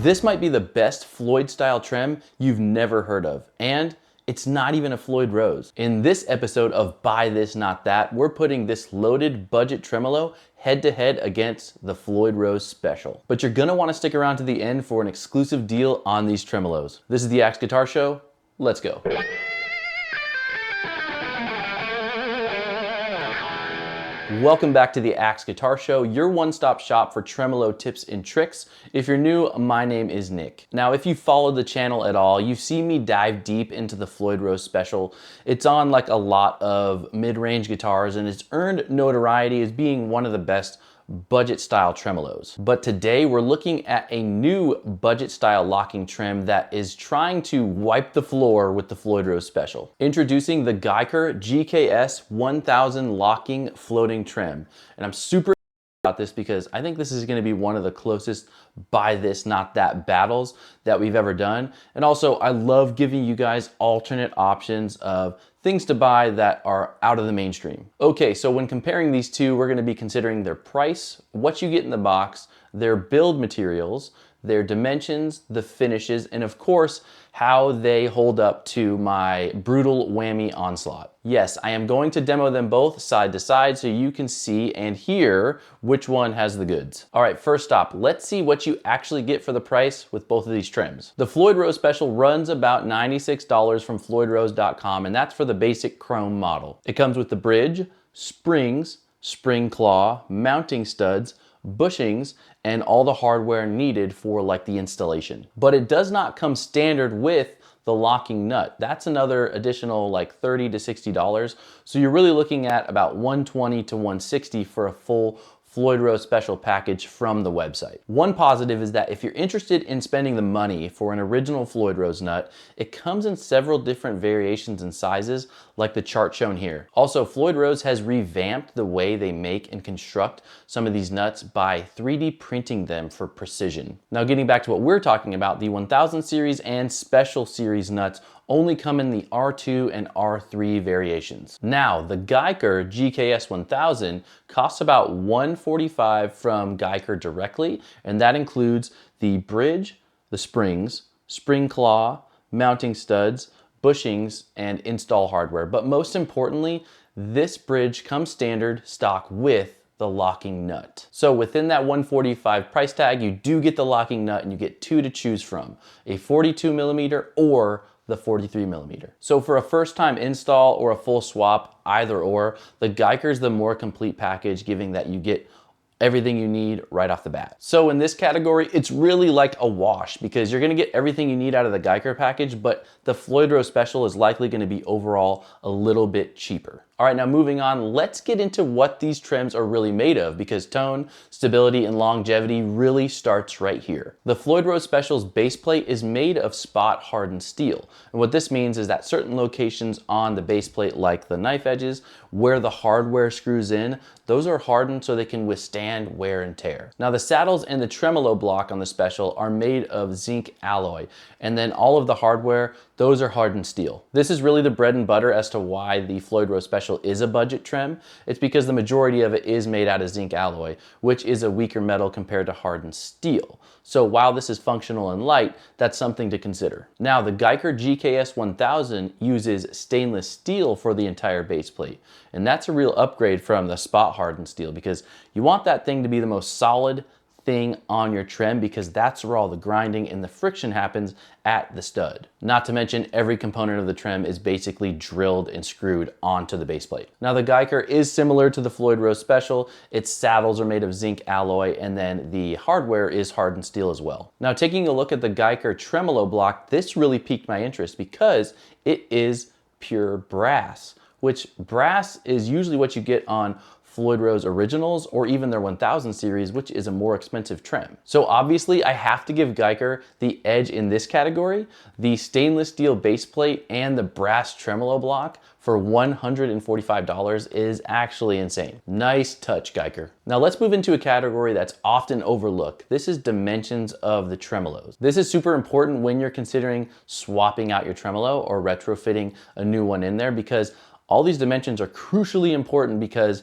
This might be the best Floyd style trim you've never heard of, and it's not even a Floyd Rose. In this episode of Buy This Not That, we're putting this loaded budget tremolo head to head against the Floyd Rose Special. But you're gonna wanna stick around to the end for an exclusive deal on these tremolos. This is the Axe Guitar Show, let's go. Welcome back to the Axe Guitar Show, your one-stop shop for tremolo tips and tricks. If you're new, my name is Nick. Now, if you followed the channel at all, you've seen me dive deep into the Floyd Rose Special. It's on like a lot of mid-range guitars and it's earned notoriety as being one of the best budget style tremolos. But today we're looking at a new budget style locking trim that is trying to wipe the floor with the Floyd Rose Special. Introducing the Guyker GKS1000 locking floating trim. And I'm super about this because I think this is going to be one of the closest buy this not that battles that we've ever done. And also I love giving you guys alternate options of things to buy that are out of the mainstream. Okay, so when comparing these two, we're going to be considering their price, what you get in the box, their build materials, their dimensions, the finishes, and of course, how they hold up to my brutal whammy onslaught. Yes, I am going to demo them both side to side so you can see and hear which one has the goods. All right, first up, let's see what you actually get for the price with both of these trims. The Floyd Rose Special runs about $96 from floydrose.com, and that's for the basic chrome model. It comes with the bridge, springs, spring claw, mounting studs, bushings, and all the hardware needed for like the installation. But it does not come standard with the locking nut. That's another additional like $30 to $60. So you're really looking at about $120 to $160 for a full Floyd Rose Special package from the website. One positive is that if you're interested in spending the money for an original Floyd Rose nut, it comes in several different variations and sizes like the chart shown here. Also, Floyd Rose has revamped the way they make and construct some of these nuts by 3D printing them for precision. Now getting back to what we're talking about, the 1000 series and Special series nuts only come in the R2 and R3 variations. Now, the Guyker GKS1000 costs about $145 from Guyker directly, and that includes the bridge, the springs, spring claw, mounting studs, bushings, and install hardware. But most importantly, this bridge comes standard stock with the locking nut. So within that $145 price tag, you do get the locking nut and you get two to choose from, a 42mm or the 43mm. So for a first time install or a full swap, either or, the Guyker is the more complete package, giving that you get everything you need right off the bat. So in this category, it's really like a wash because you're gonna get everything you need out of the Guyker package, but the Floyd Rose Special is likely gonna be overall a little bit cheaper. All right, now moving on, let's get into what these trims are really made of because tone, stability, and longevity really starts right here. The Floyd Rose Special's base plate is made of spot hardened steel. And what this means is that certain locations on the base plate, like the knife edges, where the hardware screws in, those are hardened so they can withstand wear and tear. Now the saddles and the tremolo block on the Special are made of zinc alloy, and then all of the hardware, those are hardened steel. This is really the bread and butter as to why the Floyd Rose Special is a budget trim. It's because the majority of it is made out of zinc alloy, which is a weaker metal compared to hardened steel. So while this is functional and light, that's something to consider. Now the Guyker GKS1000 uses stainless steel for the entire base plate. And that's a real upgrade from the spot hardened steel because you want that thing to be the most solid thing on your trim because that's where all the grinding and the friction happens at the stud. Not to mention every component of the trim is basically drilled and screwed onto the base plate. Now the Guyker is similar to the Floyd Rose Special. Its saddles are made of zinc alloy and then the hardware is hardened steel as well. Now taking a look at the Guyker tremolo block, this really piqued my interest because it is pure brass, which brass is usually what you get on Floyd Rose Originals or even their 1000 series, which is a more expensive trim. So obviously I have to give Guyker the edge in this category. The stainless steel base plate and the brass tremolo block for $145 is actually insane. Nice touch, Guyker. Now let's move into a category that's often overlooked. This is dimensions of the tremolos. This is super important when you're considering swapping out your tremolo or retrofitting a new one in there because all these dimensions are crucially important because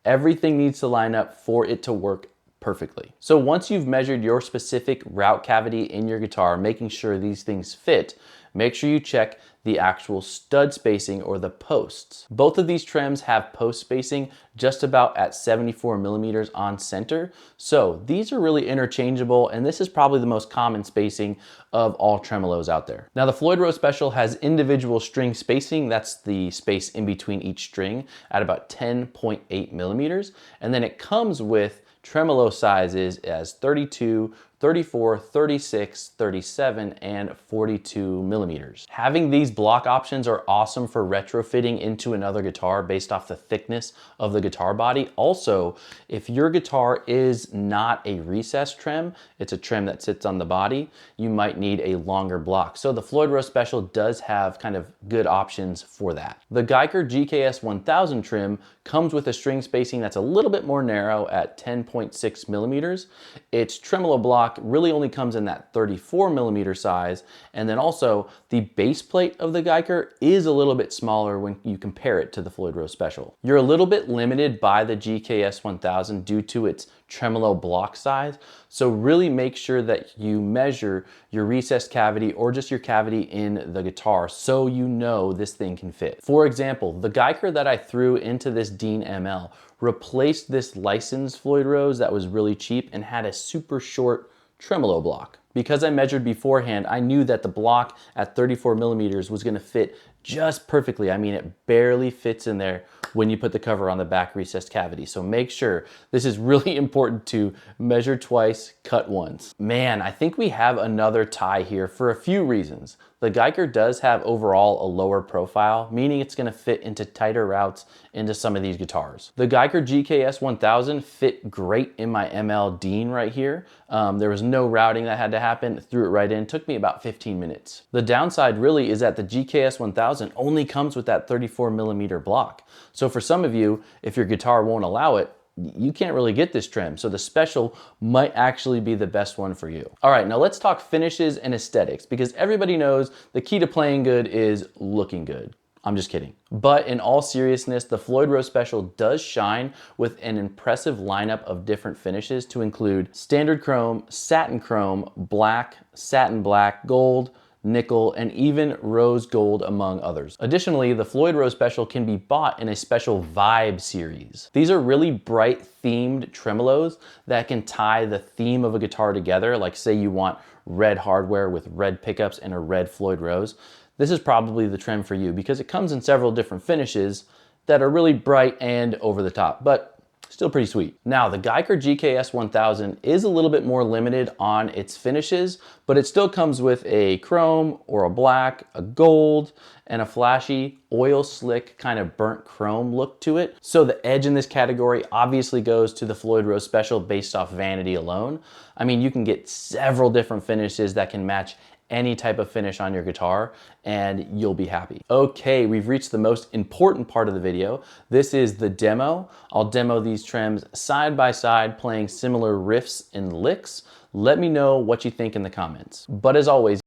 everything needs to line up for it to work perfectly. So once you've measured your specific route cavity in your guitar, making sure these things fit, make sure you check the actual stud spacing or the posts. Both of these trems have post spacing just about at 74 millimeters on center. So these are really interchangeable, and this is probably the most common spacing of all tremolos out there. Now the Floyd Rose Special has individual string spacing. That's the space in between each string at about 10.8 millimeters. And then it comes with tremolo sizes as 32, 34, 36, 37, and 42 millimeters. Having these block options are awesome for retrofitting into another guitar based off the thickness of the guitar body. Also, if your guitar is not a recessed trem, it's a trem that sits on the body, you might need a longer block. So the Floyd Rose Special does have kind of good options for that. The Guyker GKS1000 trim comes with a string spacing that's a little bit more narrow at 10.6 millimeters. Its tremolo block really only comes in that 34 millimeter size. And then also the base plate of the Guyker is a little bit smaller when you compare it to the Floyd Rose Special. You're a little bit limited by the GKS1000 due to its tremolo block size. So really make sure that you measure your recessed cavity or just your cavity in the guitar so you know this thing can fit. For example, the Guyker that I threw into this Dean ML replaced this licensed Floyd Rose that was really cheap and had a super short tremolo block. Because I measured beforehand, I knew that the block at 34 millimeters was gonna fit just perfectly. I mean, it barely fits in there when you put the cover on the back recessed cavity. So make sure, this is really important to measure twice, cut once. Man, I think we have another tie here for a few reasons. The Guyker does have overall a lower profile, meaning it's gonna fit into tighter routes into some of these guitars. The Guyker GKS1000 fit great in my ML Dean right here. There was no routing that had to happen, threw it right in, took me about 15 minutes. The downside really is that the GKS1000 only comes with that 34 millimeter block. So for some of you, if your guitar won't allow it, you can't really get this trim. So the Special might actually be the best one for you. All right, now let's talk finishes and aesthetics, because everybody knows the key to playing good is looking good. I'm just kidding. But in all seriousness, the Floyd Rose Special does shine with an impressive lineup of different finishes to include standard chrome, satin chrome, black, satin black, gold, nickel, and even rose gold, among others. Additionally, the Floyd Rose Special can be bought in a special Vibe series. These are really bright themed tremolos that can tie the theme of a guitar together. Like say you want red hardware with red pickups and a red Floyd Rose. This is probably the trem for you because it comes in several different finishes that are really bright and over the top, but still pretty sweet. Now, the Guyker GKS1000 is a little bit more limited on its finishes, but it still comes with a chrome or a black, a gold, and a flashy oil slick kind of burnt chrome look to it. So the edge in this category obviously goes to the Floyd Rose Special based off vanity alone. I mean, you can get several different finishes that can match any type of finish on your guitar and you'll be happy. Okay, we've reached the most important part of the video. This is the demo. I'll demo these trems side by side playing similar riffs and licks. Let me know what you think in the comments. But as always,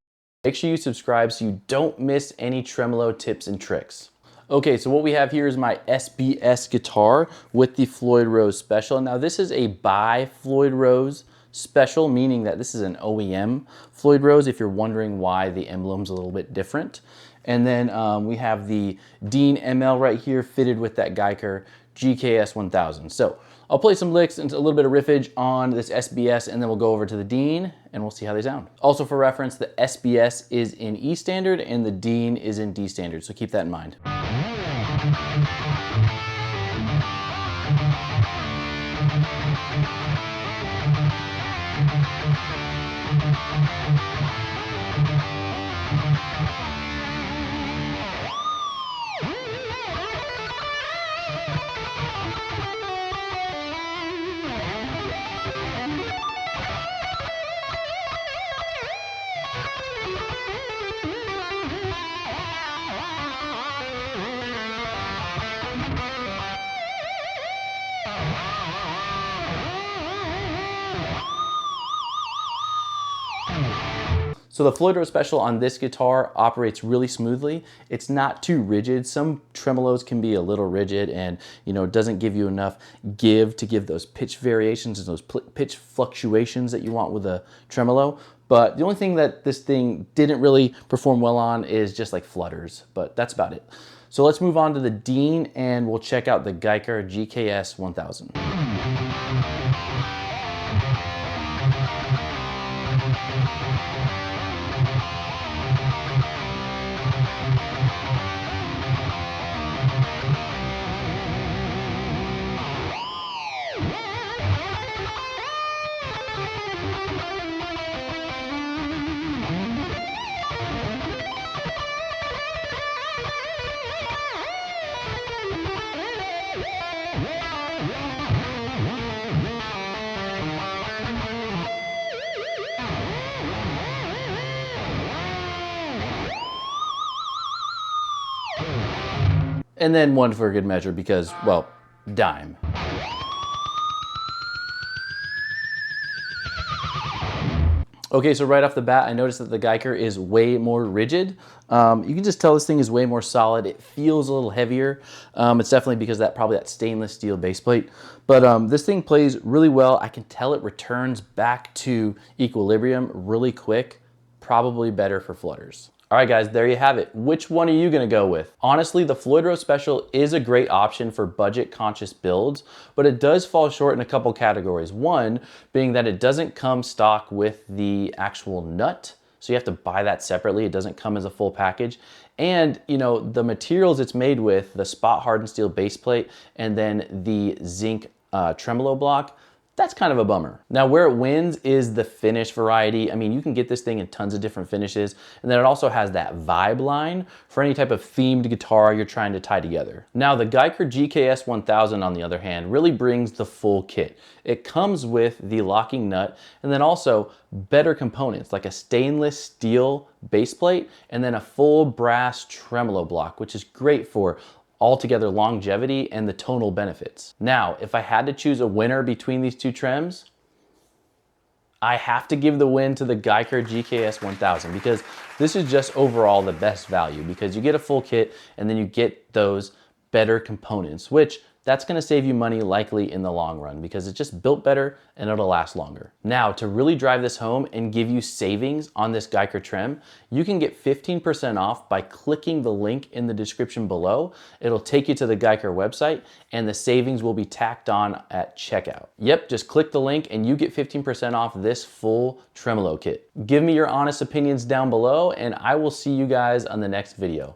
make sure you subscribe so you don't miss any tremolo tips and tricks. Okay, so what we have here is my SBS guitar with the Floyd Rose Special. Now this is a by Floyd Rose Special, meaning that this is an OEM Floyd Rose, if you're wondering why the emblem's a little bit different. And then we have the Dean ML right here fitted with that Guyker GKS1000. So I'll play some licks and a little bit of riffage on this SBS, and then we'll go over to the Dean and we'll see how they sound. Also for reference, the SBS is in E standard and the Dean is in D standard, so keep that in mind. So the Floyd Rose Special on this guitar operates really smoothly. It's not too rigid. Some tremolos can be a little rigid and, you know, it doesn't give you enough give to give those pitch variations and those pitch fluctuations that you want with a tremolo. But the only thing that this thing didn't really perform well on is just like flutters, but that's about it. So let's move on to the Dean and we'll check out the Guyker GKS1000. And then one for good measure because, well, dime. Okay, so right off the bat, I noticed that the Guyker is way more rigid. You can just tell this thing is way more solid. It feels a little heavier. It's definitely because of that stainless steel base plate. But this thing plays really well. I can tell it returns back to equilibrium really quick. Probably better for flutters. All right, guys, there you have it. Which one are you gonna go with? Honestly, the Floyd Rose Special is a great option for budget-conscious builds, but it does fall short in a couple categories. One being that it doesn't come stock with the actual nut, so you have to buy that separately. It doesn't come as a full package. And, you know, the materials it's made with, the spot hardened steel base plate, and then the zinc tremolo block, that's kind of a bummer. Now, where it wins is the finish variety. I mean, you can get this thing in tons of different finishes, and then it also has that vibe line for any type of themed guitar you're trying to tie together. Now, the Guyker GKS1000, on the other hand, really brings the full kit. It comes with the locking nut, and then also better components like a stainless steel base plate, and then a full brass tremolo block, which is great for altogether longevity and the tonal benefits. Now, if I had to choose a winner between these two trems, I have to give the win to the Guyker GKS1000 because this is just overall the best value because you get a full kit and then you get those better components, which that's gonna save you money likely in the long run because it's just built better and it'll last longer. Now, to really drive this home and give you savings on this Guyker trem, you can get 15% off by clicking the link in the description below. It'll take you to the Guyker website and the savings will be tacked on at checkout. Yep, just click the link and you get 15% off this full tremolo kit. Give me your honest opinions down below and I will see you guys on the next video.